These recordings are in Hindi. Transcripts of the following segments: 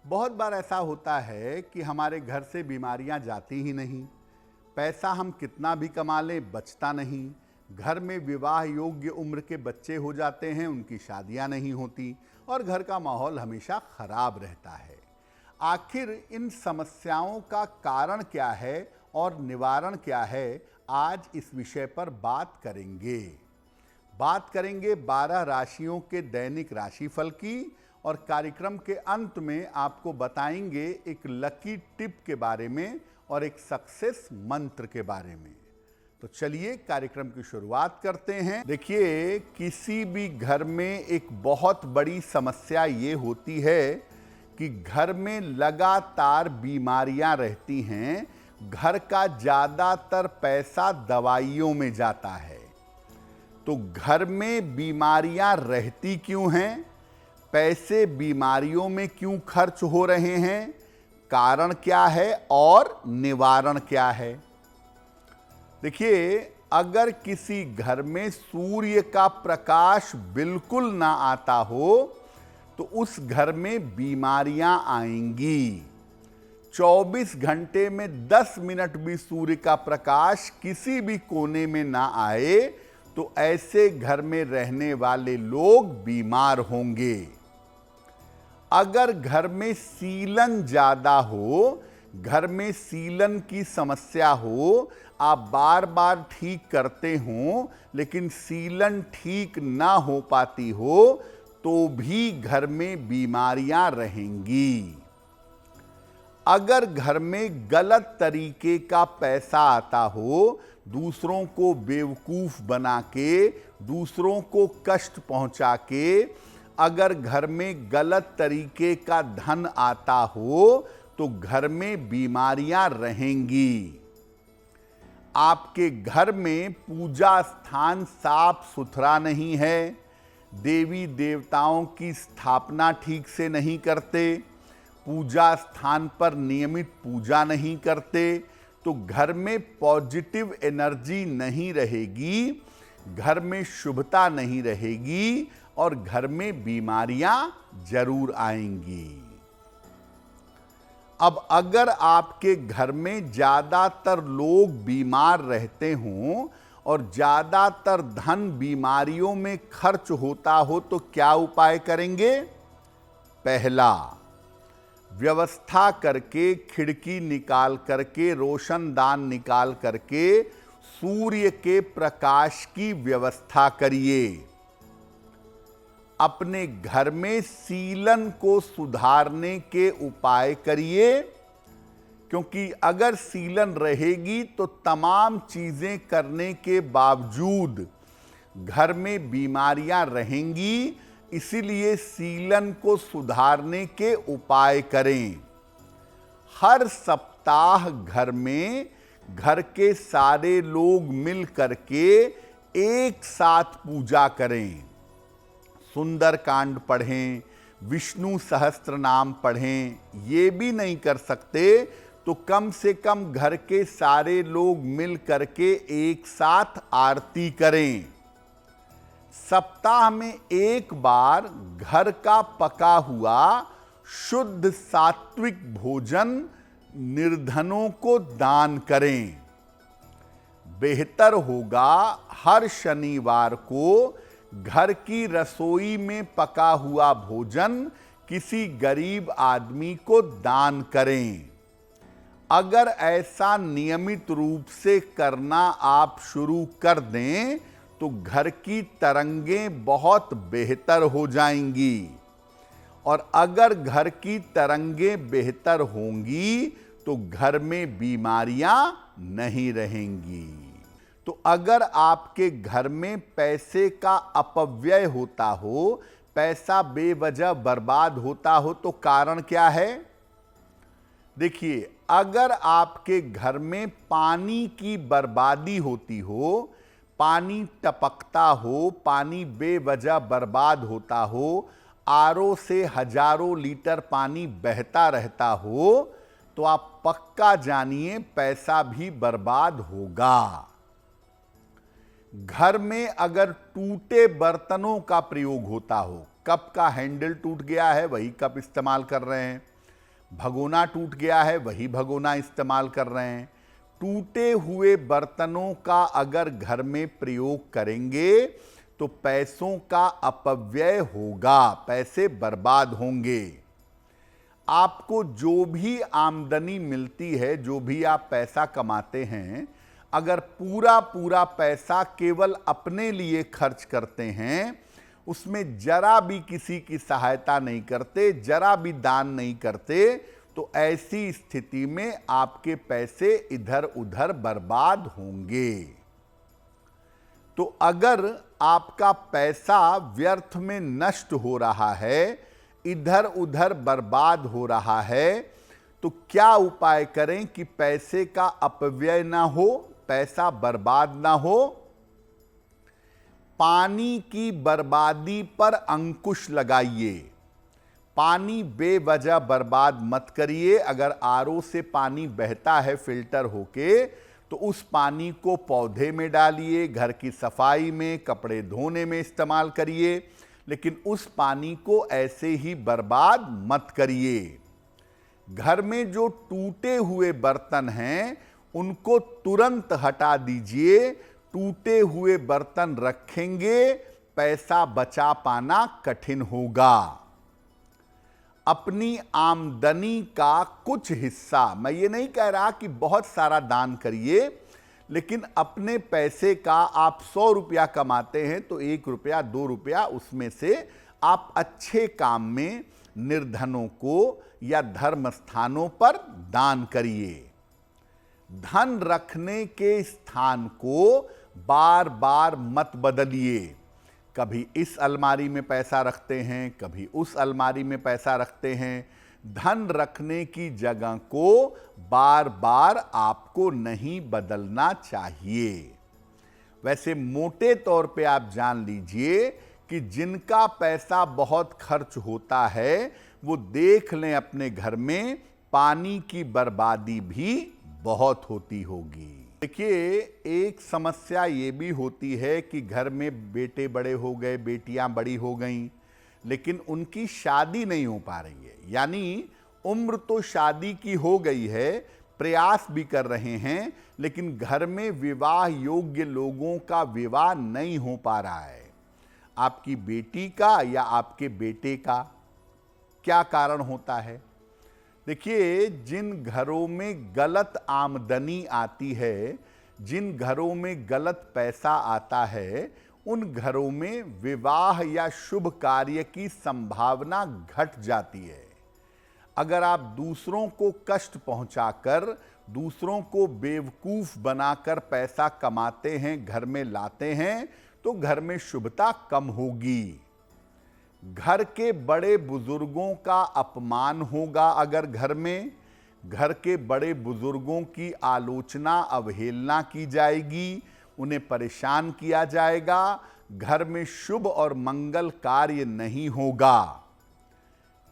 बहुत बार ऐसा होता है कि हमारे घर से बीमारियां जाती ही नहीं। पैसा हम कितना भी कमा लें बचता नहीं। घर में विवाह योग्य उम्र के बच्चे हो जाते हैं, उनकी शादियां नहीं होती और घर का माहौल हमेशा खराब रहता है। आखिर इन समस्याओं का कारण क्या है और निवारण क्या है, आज इस विषय पर बात करेंगे 12 राशियों के दैनिक राशिफल की और कार्यक्रम के अंत में आपको बताएंगे एक लकी टिप के बारे में और एक सक्सेस मंत्र के बारे में। तो चलिए कार्यक्रम की शुरुआत करते हैं। देखिए, किसी भी घर में एक बहुत बड़ी समस्या ये होती है कि घर में लगातार बीमारियां रहती हैं। घर का ज़्यादातर पैसा दवाइयों में जाता है। तो घर में बीमारियां रहती क्यों हैं? पैसे बीमारियों में क्यों खर्च हो रहे हैं? कारण क्या है और निवारण क्या है? देखिए, अगर किसी घर में सूर्य का प्रकाश बिल्कुल ना आता हो तो उस घर में बीमारियां आएंगी। 24 घंटे में 10 मिनट भी सूर्य का प्रकाश किसी भी कोने में ना आए तो ऐसे घर में रहने वाले लोग बीमार होंगे। अगर घर में सीलन ज्यादा हो, घर में सीलन की समस्या हो, आप बार बार ठीक करते हो लेकिन सीलन ठीक ना हो पाती हो तो भी घर में बीमारियां रहेंगी। अगर घर में गलत तरीके का पैसा आता हो, दूसरों को बेवकूफ बना के, दूसरों को कष्ट पहुंचा के, अगर घर में गलत तरीके का धन आता हो तो घर में बीमारियां रहेंगी। आपके घर में पूजा स्थान साफ सुथरा नहीं है, देवी देवताओं की स्थापना ठीक से नहीं करते, पूजा स्थान पर नियमित पूजा नहीं करते तो घर में पॉजिटिव एनर्जी नहीं रहेगी, घर में शुभता नहीं रहेगी और घर में बीमारियां जरूर आएंगी। अब अगर आपके घर में ज्यादातर लोग बीमार रहते हों और ज्यादातर धन बीमारियों में खर्च होता हो तो क्या उपाय करेंगे? पहला, व्यवस्था करके, खिड़की निकाल करके, रोशनदान निकाल करके सूर्य के प्रकाश की व्यवस्था करिए। अपने घर में सीलन को सुधारने के उपाय करिए, क्योंकि अगर सीलन रहेगी तो तमाम चीजें करने के बावजूद घर में बीमारियां रहेंगी। इसीलिए सीलन को सुधारने के उपाय करें। हर सप्ताह घर में घर के सारे लोग मिल करके एक साथ पूजा करें। सुंदरकांड पढ़ें, विष्णु सहस्त्र नाम पढ़ें। ये भी नहीं कर सकते तो कम से कम घर के सारे लोग मिल करके एक साथ आरती करें। सप्ताह में एक बार घर का पका हुआ शुद्ध सात्विक भोजन निर्धनों को दान करें। बेहतर होगा हर शनिवार को घर की रसोई में पका हुआ भोजन किसी गरीब आदमी को दान करें। अगर ऐसा नियमित रूप से करना आप शुरू कर दें तो घर की तरंगें बहुत बेहतर हो जाएंगी और अगर घर की तरंगें बेहतर होंगी तो घर में बीमारियां नहीं रहेंगी। तो अगर आपके घर में पैसे का अपव्यय होता हो, पैसा बेवजह बर्बाद होता हो तो कारण क्या है? देखिए, अगर आपके घर में पानी की बर्बादी होती हो, पानी टपकता हो, पानी बेवजह बर्बाद होता हो, आरओ से हजारों लीटर पानी बहता रहता हो तो आप पक्का जानिए पैसा भी बर्बाद होगा। घर में अगर टूटे बर्तनों का प्रयोग होता हो, कप का हैंडल टूट गया है, वही कप इस्तेमाल कर रहे हैं, भगोना टूट गया है, वही भगोना इस्तेमाल कर रहे हैं। टूटे हुए बर्तनों का अगर घर में प्रयोग करेंगे तो पैसों का अपव्यय होगा, पैसे बर्बाद होंगे। आपको जो भी आमदनी मिलती है, जो भी आप पैसा कमाते हैं, अगर पूरा पूरा पैसा केवल अपने लिए खर्च करते हैं, उसमें जरा भी किसी की सहायता नहीं करते, जरा भी दान नहीं करते, तो ऐसी स्थिति में आपके पैसे इधर उधर बर्बाद होंगे। तो अगर आपका पैसा व्यर्थ में नष्ट हो रहा है, इधर उधर बर्बाद हो रहा है, तो क्या उपाय करें कि पैसे का अपव्यय ना हो, पैसा बर्बाद ना हो? पानी की बर्बादी पर अंकुश लगाइए। पानी बेवजह बर्बाद मत करिए। अगर आरओ से पानी बहता है फिल्टर होके, तो उस पानी को पौधे में डालिए, घर की सफाई में, कपड़े धोने में इस्तेमाल करिए, लेकिन उस पानी को ऐसे ही बर्बाद मत करिए। घर में जो टूटे हुए बर्तन हैं, उनको तुरंत हटा दीजिए। टूटे हुए बर्तन रखेंगे, पैसा बचा पाना कठिन होगा। अपनी आमदनी का कुछ हिस्सा, मैं ये नहीं कह रहा कि बहुत सारा दान करिए, लेकिन अपने पैसे का आप 100 रुपया कमाते हैं तो 1 रुपया 2 रुपया उसमें से आप अच्छे काम में, निर्धनों को या धर्म स्थानों पर दान करिए। धन रखने के स्थान को बार बार मत बदलिए। कभी इस अलमारी में पैसा रखते हैं, कभी उस अलमारी में पैसा रखते हैं। धन रखने की जगह को बार बार आपको नहीं बदलना चाहिए। वैसे मोटे तौर पे आप जान लीजिए कि जिनका पैसा बहुत खर्च होता है, वो देख लें अपने घर में पानी की बर्बादी भी बहुत होती होगी। देखिए, एक समस्या ये भी होती है कि घर में बेटे बड़े हो गए, बेटियां बड़ी हो गईं, लेकिन उनकी शादी नहीं हो पा रही है। यानी उम्र तो शादी की हो गई है, प्रयास भी कर रहे हैं, लेकिन घर में विवाह योग्य लोगों का विवाह नहीं हो पा रहा है। आपकी बेटी का या आपके बेटे का क्या कारण होता है? देखिए, जिन घरों में गलत आमदनी आती है, जिन घरों में गलत पैसा आता है, उन घरों में विवाह या शुभ कार्य की संभावना घट जाती है। अगर आप दूसरों को कष्ट पहुंचाकर, दूसरों को बेवकूफ बनाकर पैसा कमाते हैं, घर में लाते हैं, तो घर में शुभता कम होगी। घर के बड़े बुजुर्गों का अपमान होगा। अगर घर के बड़े बुजुर्गों की आलोचना, अवहेलना की जाएगी, उन्हें परेशान किया जाएगा, घर में शुभ और मंगल कार्य नहीं होगा।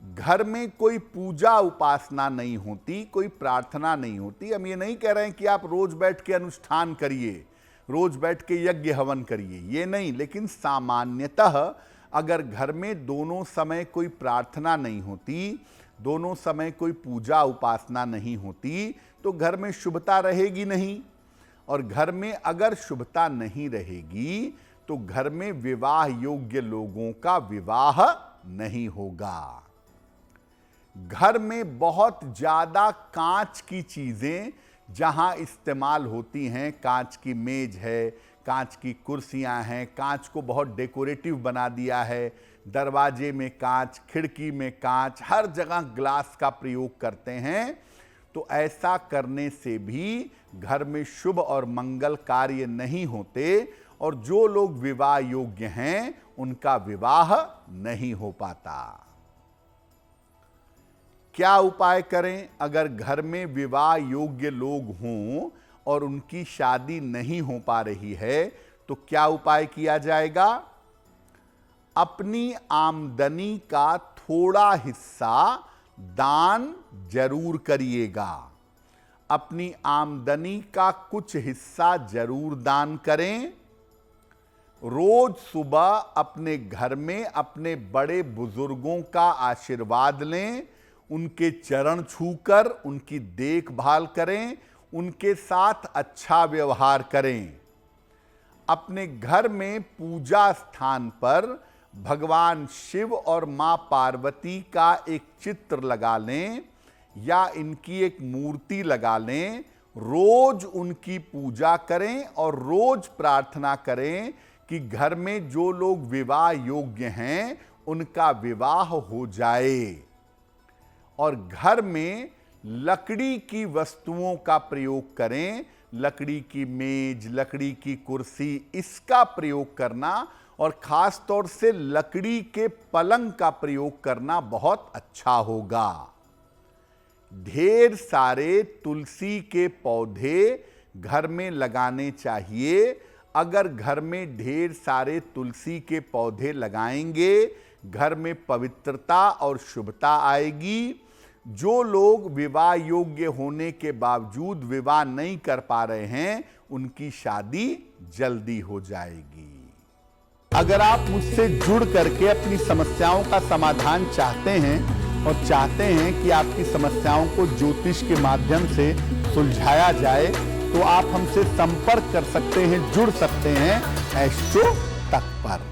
घर में कोई पूजा उपासना नहीं होती, कोई प्रार्थना नहीं होती। हम ये नहीं कह रहे हैं कि आप रोज बैठ के अनुष्ठान करिए, रोज बैठ के यज्ञ हवन करिए, ये नहीं, लेकिन सामान्यतः अगर घर में दोनों समय कोई प्रार्थना नहीं होती, दोनों समय कोई पूजा उपासना नहीं होती, तो घर में शुभता रहेगी नहीं। और घर में अगर शुभता नहीं रहेगी, तो घर में विवाह योग्य लोगों का विवाह नहीं होगा। घर में बहुत ज्यादा कांच की चीजें जहां इस्तेमाल होती हैं, कांच की मेज है, कांच की कुर्सियां हैं, कांच को बहुत डेकोरेटिव बना दिया है, दरवाजे में कांच, खिड़की में कांच, हर जगह ग्लास का प्रयोग करते हैं, तो ऐसा करने से भी घर में शुभ और मंगल कार्य नहीं होते, और जो लोग विवाह योग्य हैं उनका विवाह नहीं हो पाता। क्या उपाय करें? अगर घर में विवाह योग्य लोग हों और उनकी शादी नहीं हो पा रही है, तो क्या उपाय किया जाएगा? अपनी आमदनी का थोड़ा हिस्सा दान जरूर करिएगा। अपनी आमदनी का कुछ हिस्सा जरूर दान करें। रोज सुबह अपने घर में अपने बड़े बुजुर्गों का आशीर्वाद लें, उनके चरण छूकर उनकी देखभाल करें, उनके साथ अच्छा व्यवहार करें। अपने घर में पूजा स्थान पर भगवान शिव और मां पार्वती का एक चित्र लगा लें या इनकी एक मूर्ति लगा लें। रोज उनकी पूजा करें और रोज प्रार्थना करें कि घर में जो लोग विवाह योग्य हैं उनका विवाह हो जाए। और घर में लकड़ी की वस्तुओं का प्रयोग करें, लकड़ी की मेज, लकड़ी की कुर्सी, इसका प्रयोग करना और खास तौर से लकड़ी के पलंग का प्रयोग करना बहुत अच्छा होगा। ढेर सारे तुलसी के पौधे घर में लगाने चाहिए। अगर घर में ढेर सारे तुलसी के पौधे लगाएंगे, घर में पवित्रता और शुभता आएगी। जो लोग विवाह योग्य होने के बावजूद विवाह नहीं कर पा रहे हैं, उनकी शादी जल्दी हो जाएगी। अगर आप मुझसे जुड़ करके अपनी समस्याओं का समाधान चाहते हैं और चाहते हैं कि आपकी समस्याओं को ज्योतिष के माध्यम से सुलझाया जाए, तो आप हमसे संपर्क कर सकते हैं, जुड़ सकते हैं एस्ट्रो तक पर।